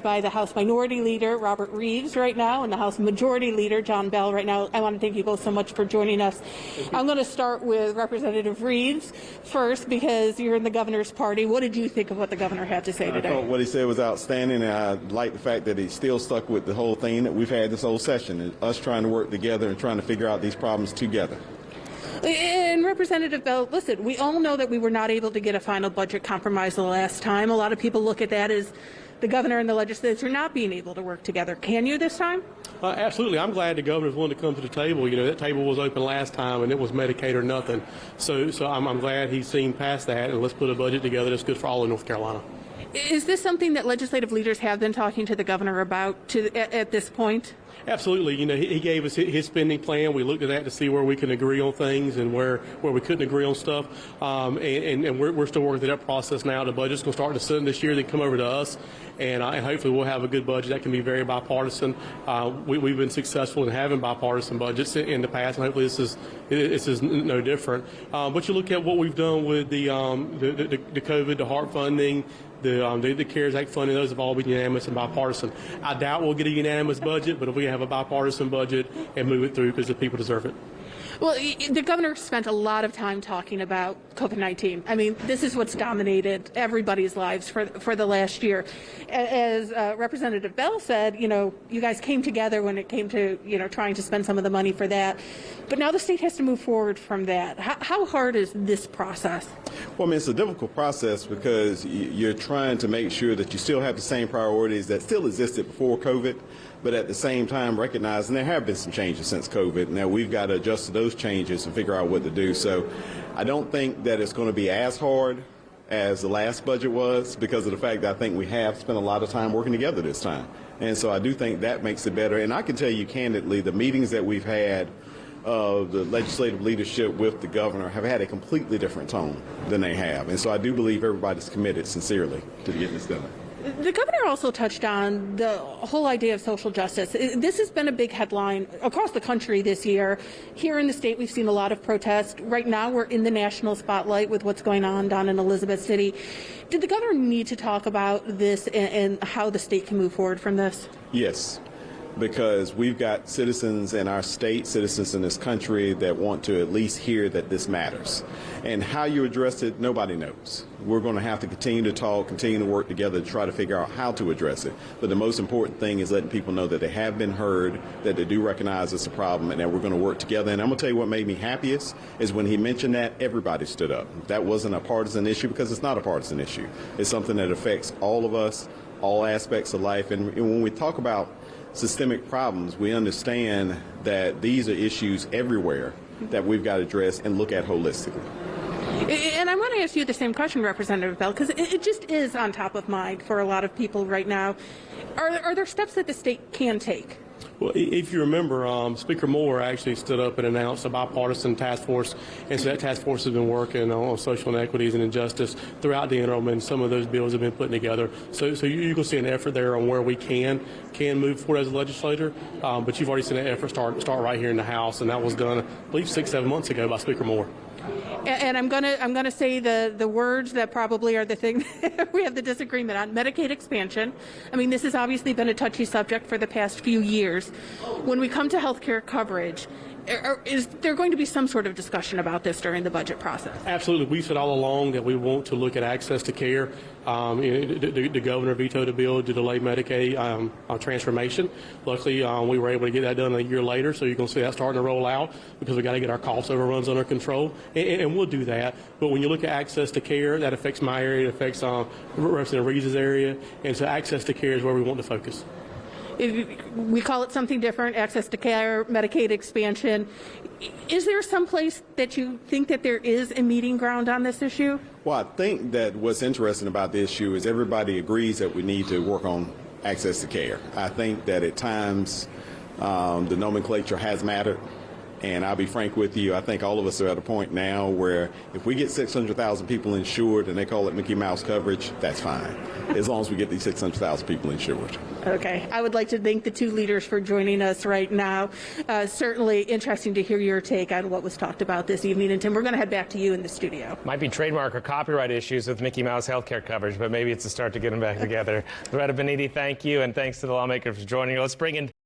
by the House Minority Leader, Robert Reeves, right now, and the House Majority Leader, John Bell, right now. I want to thank you both so much for joining us. I'm going to start with Representative Reeves first, because you're in the governor's party. What did you think of what the governor had to say today? I thought what he said was outstanding, and I like the fact that he still stuck with the whole thing that we've had this whole session, and us trying to work together and trying to figure out these problems together. And Representative Bell, listen, we all know that we were not able to get a final budget compromise the last time. A lot of people look at that as the governor and the legislature not being able to work together. Can you this time? Absolutely. I'm glad the governor's willing to come to the table. You know, that table was open last time, and it was Medicaid or nothing. So I'm glad he's seen past that, and let's put a budget together that's good for all of North Carolina. Is this something that legislative leaders have been talking to the governor about at this point? Absolutely. You know, he gave us his spending plan. We looked at that to see where we can agree on things and where we couldn't agree on stuff. And we're still working through that process now. The budget's going to start in the Senate this year, then come over to us. And hopefully we'll have a good budget that can be very bipartisan. We've been successful in having bipartisan budgets in the past, and hopefully this is no different. But you look at what we've done with the COVID, the HARP funding, the CARES Act funding, those have all been unanimous and bipartisan. I doubt we'll get a unanimous budget, but if we have a bipartisan budget and move it through because the people deserve it. Well, the governor spent a lot of time talking about COVID-19. I mean, this is what's dominated everybody's lives for the last year. As Representative Bell said, you know, you guys came together when it came to, you know, trying to spend some of the money for that. But now the state has to move forward from that. How hard is this process? Well, I mean, it's a difficult process because you're trying to make sure that you still have the same priorities that still existed before COVID, but at the same time recognizing there have been some changes since COVID. Now we've got to adjust to those changes and figure out what to do. So I don't think that it's going to be as hard as the last budget was because of the fact that I think we have spent a lot of time working together this time. And so I do think that makes it better. And I can tell you candidly, the meetings that we've had of the legislative leadership with the governor have had a completely different tone than they have. And so I do believe everybody's committed sincerely to getting this done. The governor also touched on the whole idea of social justice. This has been a big headline across the country this year. Here in the state, we've seen a lot of protest. Right now, we're in the national spotlight with what's going on down in Elizabeth City. Did the governor need to talk about this and how the state can move forward from this? Yes, because we've got citizens in our state, citizens in this country that want to at least hear that this matters. And how you address it, nobody knows. We're going to have to continue to talk, continue to work together to try to figure out how to address it. But the most important thing is letting people know that they have been heard, that they do recognize it's a problem, and that we're going to work together. And I'm going to tell you what made me happiest is when he mentioned that, everybody stood up. That wasn't a partisan issue because it's not a partisan issue. It's something that affects all of us, all aspects of life. And when we talk about systemic problems, we understand that these are issues everywhere that we've got to address and look at holistically. And I want to ask you the same question, Representative Bell, because it just is on top of mind for a lot of people right now. Are there steps that the state can take? Well, if you remember, Speaker Moore actually stood up and announced a bipartisan task force, and so that task force has been working on social inequities and injustice throughout the interim, and some of those bills have been put together. So you're going to see an effort there on where we can move forward as a legislator, but you've already seen that effort start right here in the House, and that was done, I believe, 6-7 months ago by Speaker Moore. And I'm gonna say the words that probably are the thing that we have the disagreement on. Medicaid expansion. I mean, this has obviously been a touchy subject for the past few years. When we come to health care coverage, is there going to be some sort of discussion about this during the budget process? Absolutely. We've said all along that we want to look at access to care. The governor vetoed a bill to delay Medicaid transformation. Luckily, we were able to get that done a year later, so you're going to see that starting to roll out because we've got to get our cost overruns under control, and we'll do that. But when you look at access to care, that affects my area, it affects Representative Reeves' area, and so access to care is where we want to focus. We call it something different, access to care, Medicaid expansion. Is there some place that you think that there is a meeting ground on this issue? Well, I think that what's interesting about the issue is everybody agrees that we need to work on access to care. I think that at times the nomenclature has mattered, And I'll be frank with you, I think all of us are at a point now where if we get 600,000 people insured and they call it Mickey Mouse coverage, that's fine, as long as we get these 600,000 people insured. Okay. I would like to thank the two leaders for joining us right now. Certainly interesting to hear your take on what was talked about this evening. And Tim, we're going to head back to you in the studio. Might be trademark or copyright issues with Mickey Mouse healthcare coverage, but maybe it's a start to get them back together. Loretta Beniti, thank you, and thanks to the lawmakers for joining. Let's bring in